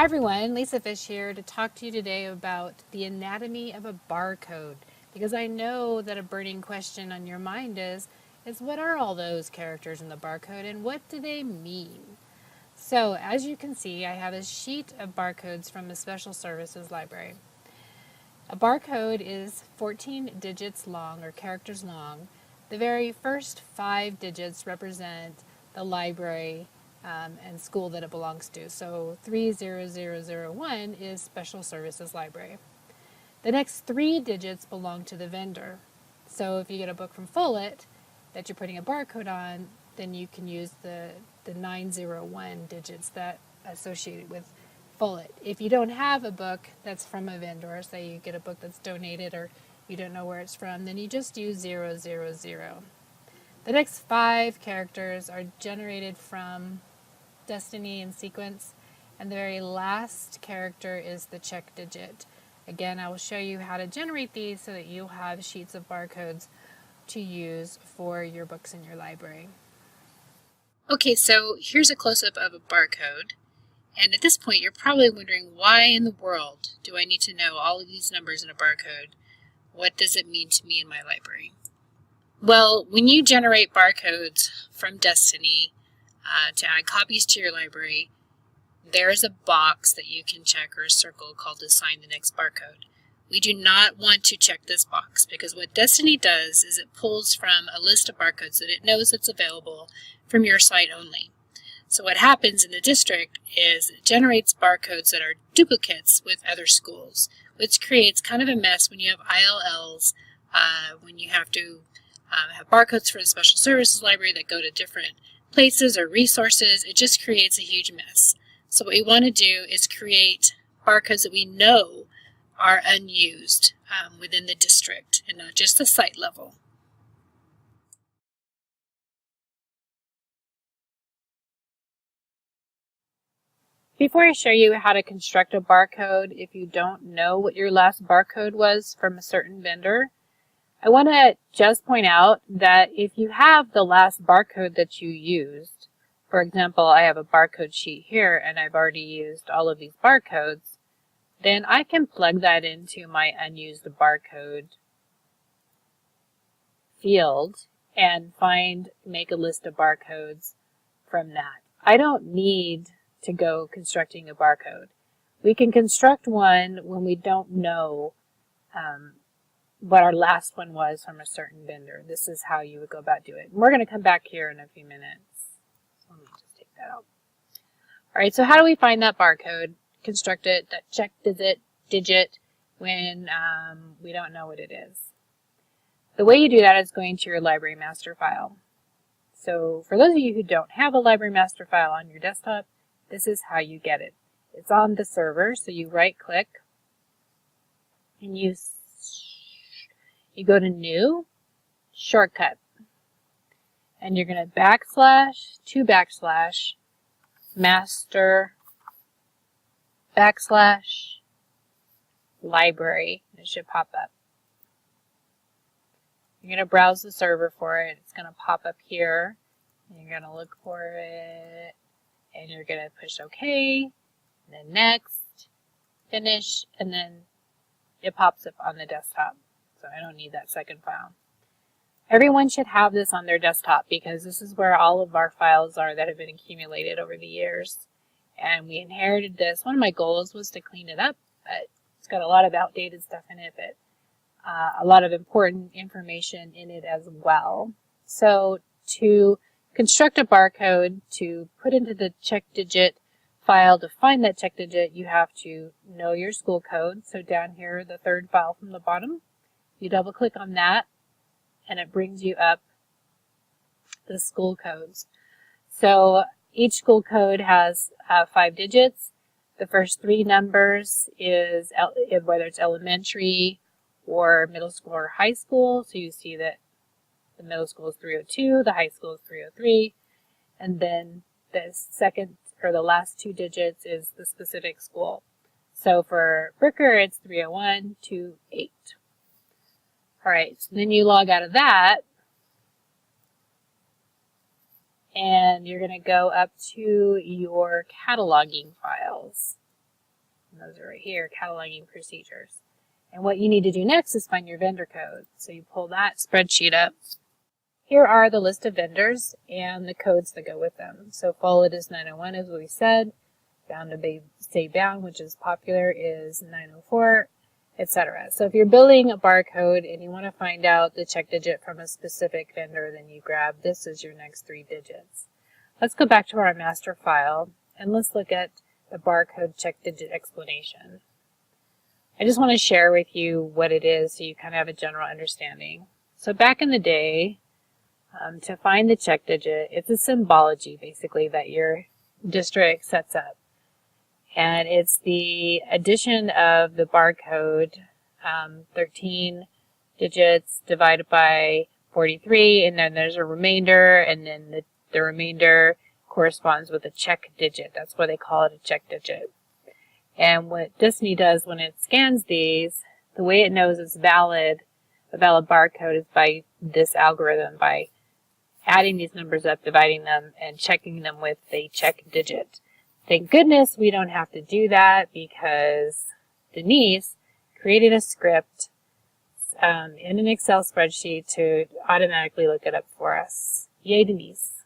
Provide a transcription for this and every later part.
Hi everyone, Lisa Fish here to talk to you today about the anatomy of a barcode, because I know that a burning question on your mind is what are all those characters in the barcode and what do they mean? So as you can see, I have a sheet of barcodes from the Special Services Library. A barcode is 14 digits long or characters long. The very first 5 digits represent the library and school that it belongs to. So 30001 is Special Services Library. The next 3 digits belong to the vendor. So if you get a book from Follett that you're putting a barcode on, then you can use the 901 digits that associated with Follett. If you don't have a book that's from a vendor, say you get a book that's donated or you don't know where it's from, then you just use 000. The next 5 characters are generated from destiny and sequence, and the very last character is the check digit. Again, I will show you how to generate these so that you'll have sheets of barcodes to use for your books in your library. Okay, so here's a close-up of a barcode, and at this point you're probably wondering, why in the world do I need to know all of these numbers in a barcode? What does it mean to me in my library? Well, when you generate barcodes from Destiny to add copies to your library, there's a box that you can check or circle called Assign the Next Barcode. We do not want to check this box because what Destiny does is it pulls from a list of barcodes that it knows it's available from your site only. So what happens in the district is it generates barcodes that are duplicates with other schools, which creates kind of a mess when you have ILLs, when you have to have barcodes for the Special Services Library that go to different places or resources. It just creates a huge mess. So what we want to do is create barcodes that we know are unused within the district and not just the site level. Before I show you how to construct a barcode, if you don't know what your last barcode was from a certain vendor, I want to just point out that if you have the last barcode that you used, for example, I have a barcode sheet here and I've already used all of these barcodes, then I can plug that into my unused barcode field and make a list of barcodes from that. I don't need to go constructing a barcode. We can construct one when we don't know what our last one was from a certain vendor. This is how you would go about doing it. And we're going to come back here in a few minutes. So let me just take that out. All right, so how do we find that barcode, construct it, that check digit when we don't know what it is? The way you do that is going to your library master file. So for those of you who don't have a library master file on your desktop, this is how you get it. It's on the server, so you right click and you go to New, Shortcut, and you're going to // master / library. It should pop up. You're going to browse the server for it. It's going to pop up here. You're going to look for it, and you're going to push OK, and then Next, Finish, and then it pops up on the desktop. So I don't need that second file. Everyone should have this on their desktop because this is where all of our files are that have been accumulated over the years. And we inherited this. One of my goals was to clean it up, but it's got a lot of outdated stuff in it, but a lot of important information in it as well. So to construct a barcode, to put into the check digit file to find that check digit, you have to know your school code. So down here, the third file from the bottom, you double click on that and it brings you up the school codes. So each school code has 5 digits. The first 3 numbers is whether it's elementary or middle school or high school. So you see that the middle school is 302, the high school is 303, and then the second or the last 2 digits is the specific school. So for Bricker, it's 30128. All right, so then you log out of that, and you're going to go up to your cataloging files. those are right here, cataloging procedures. And what you need to do next is find your vendor code. So you pull that spreadsheet up. Here are the list of vendors and the codes that go with them. So followed is 901, as we said. Bound to stay bound, which is popular, is 904, etc. So if you're building a barcode and you want to find out the check digit from a specific vendor, then you grab this as your next 3 digits. Let's go back to our master file and let's look at the barcode check digit explanation. I just want to share with you what it is so you kind of have a general understanding. So back in the day, to find the check digit, it's a symbology basically that your district sets up. And it's the addition of the barcode, 13 digits divided by 43, and then there's a remainder, and then the remainder corresponds with a check digit. That's why they call it a check digit. And what Disney does when it scans these, the way it knows it's valid, a valid barcode, is by this algorithm, by adding these numbers up, dividing them, and checking them with a check digit. Thank goodness we don't have to do that because Denise created a script in an Excel spreadsheet to automatically look it up for us. Yay, Denise.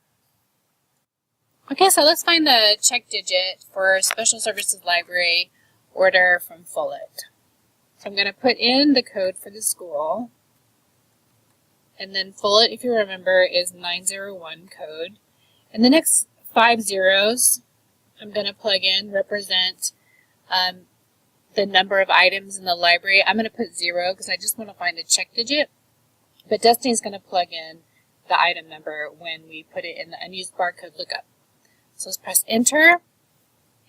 Okay, so let's find the check digit for Special Services Library order from Follett. So I'm going to put in the code for the school. And then Follett, if you remember, is 901 code. And the next 5 zeros I'm going to plug in represent the number of items in the library. I'm going to put 0 because I just want to find a check digit. But Destiny's going to plug in the item number when we put it in the unused barcode lookup. So let's press enter,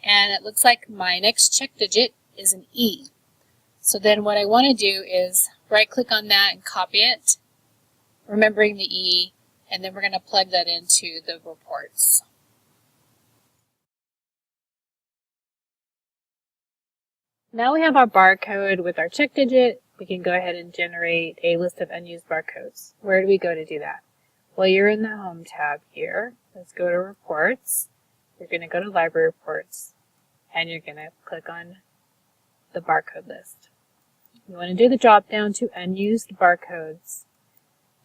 and it looks like my next check digit is an E. So then what I want to do is right click on that and copy it, remembering the E, and then we're going to plug that into the reports. Now we have our barcode with our check digit. We can go ahead and generate a list of unused barcodes. Where do we go to do that? Well, you're in the Home tab here. Let's go to Reports. You're going to go to Library Reports, and you're going to click on the barcode list. You want to do the drop down to Unused Barcodes.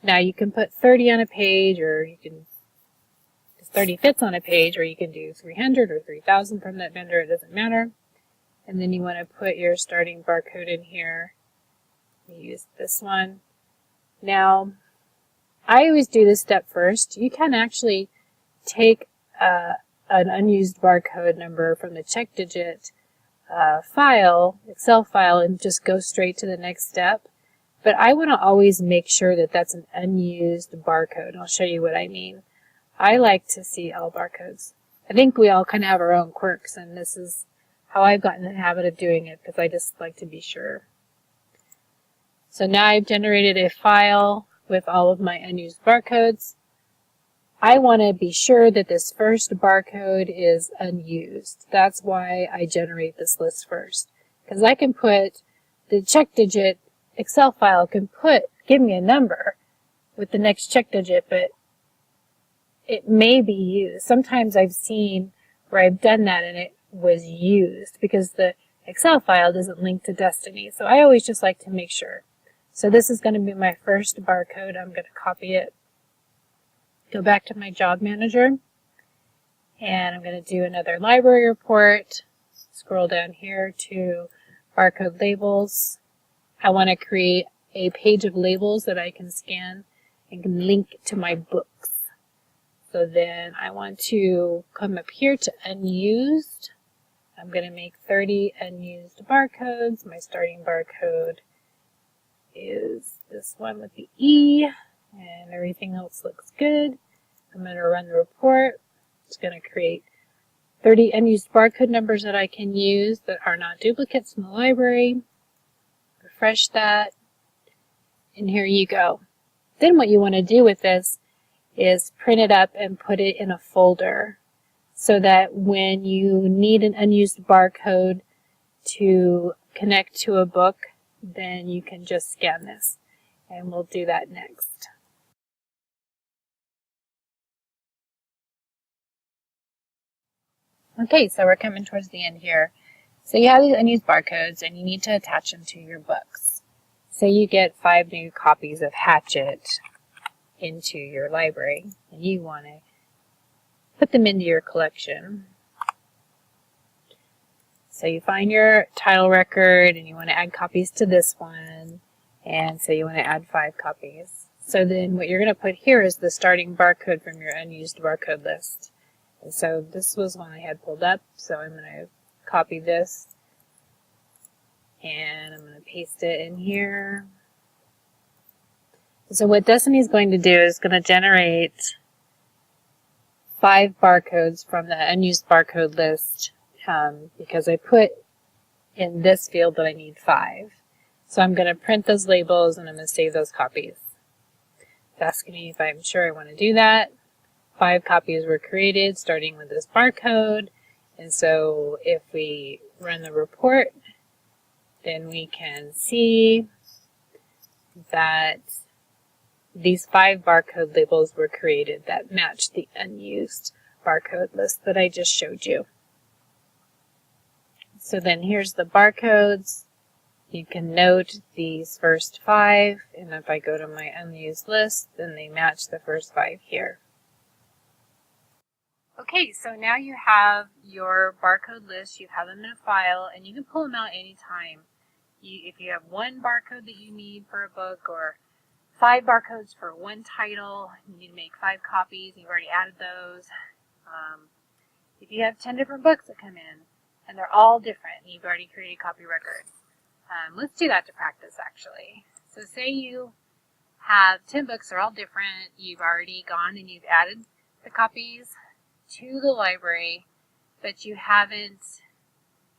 Now you can put 30 on a page, or you can, 30 fits on a page, or you can do 300 or 3,000 from that vendor, it doesn't matter. And then you want to put your starting barcode in here. You use this one. Now, I always do this step first. You can actually take an unused barcode number from the check digit file, Excel file, and just go straight to the next step. But I want to always make sure that that's an unused barcode. I'll show you what I mean. I like to see all barcodes. I think we all kind of have our own quirks, and this is how I've gotten in the habit of doing it because I just like to be sure. So now I've generated a file with all of my unused barcodes. I want to be sure that this first barcode is unused. That's why I generate this list first. Because I can put the check digit, Excel file can give me a number with the next check digit, but it may be used. Sometimes I've seen where I've done that and it was used because the Excel file doesn't link to Destiny. So I always just like to make sure. So this is going to be my first barcode. I'm going to copy it. Go back to my job manager, and I'm going to do another library report. Scroll down here to barcode labels. I want to create a page of labels that I can scan and can link to my books. So then I want to come up here to unused. I'm going to make 30 unused barcodes. My starting barcode is this one with the E. And everything else looks good. I'm going to run the report. It's going to create 30 unused barcode numbers that I can use that are not duplicates in the library. Refresh that. And here you go. Then what you want to do with this is print it up and put it in a folder so that when you need an unused barcode to connect to a book, then you can just scan this. And we'll do that next. Okay, so we're coming towards the end here. So you have these unused barcodes and you need to attach them to your books. Say you get 5 new copies of Hatchet into your library and you want to put them into your collection. So you find your title record and you want to add copies to this one, and so you want to add 5 copies. So then what you're going to put here is the starting barcode from your unused barcode list. And so this was one I had pulled up, so I'm going to copy this and I'm going to paste it in here. So what Destiny's going to do is going to generate 5 barcodes from the unused barcode list, because I put in this field that I need 5. So I'm going to print those labels and I'm going to save those copies. It's asking me if I'm sure I want to do that. 5 copies were created starting with this barcode, and so if we run the report, then we can see that these 5 barcode labels were created that match the unused barcode list that I just showed you. So then here's the barcodes. You can note these first 5, and if I go to my unused list, then they match the first 5 here. Okay, so now you have your barcode list, you have them in a file, and you can pull them out anytime. If you have 1 barcode that you need for a book, or 5 barcodes for 1 title, you need to make 5 copies, you've already added those. If you have 10 different books that come in, and they're all different, and you've already created copy records. Let's do that to practice, actually. So say you have 10 books, they're all different, you've already gone and you've added the copies to the library, but you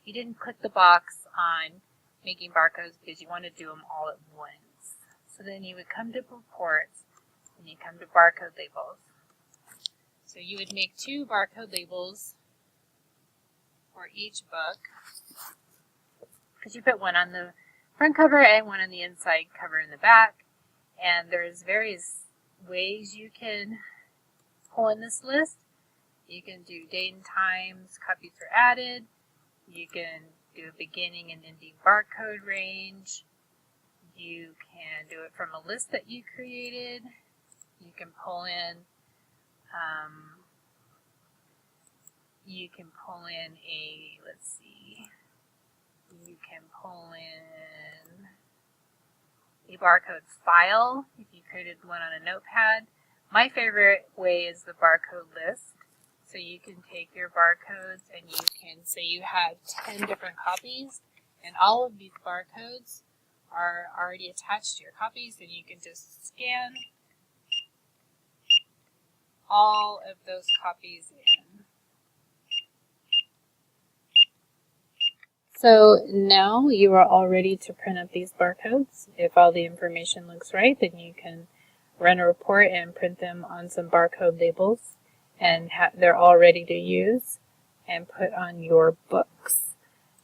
didn't click the box on making barcodes because you want to do them all at once. So then you would come to reports and you come to barcode labels. So you would make 2 barcode labels for each book, because you put one on the front cover and one on the inside cover in the back, and there's various ways you can pull in this list. You can do date and times, copies were added. You can do a beginning and ending barcode range. You can do it from a list that you created. You can pull in a barcode file if you created one on a notepad. My favorite way is the barcode list. So you can take your barcodes and you can say you had 10 different copies, and all of these barcodes are already attached to your copies, and you can just scan all of those copies in. So now you are all ready to print up these barcodes. If all the information looks right, then you can run a report and print them on some barcode labels, and they're all ready to use and put on your books.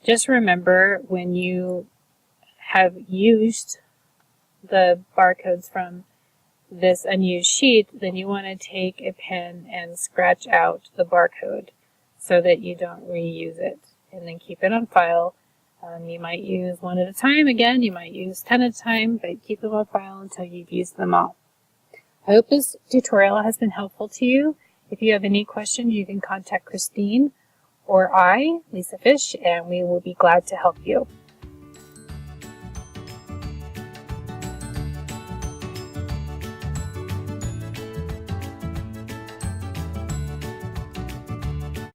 Just remember, when you have used the barcodes from this unused sheet, then you want to take a pen and scratch out the barcode so that you don't reuse it, and then keep it on file. You might use 1 at a time. Again, you might use 10 at a time, but keep them on file until you've used them all. I hope this tutorial has been helpful to you. If you have any questions, you can contact Christine or I, Lisa Fish, and we will be glad to help you.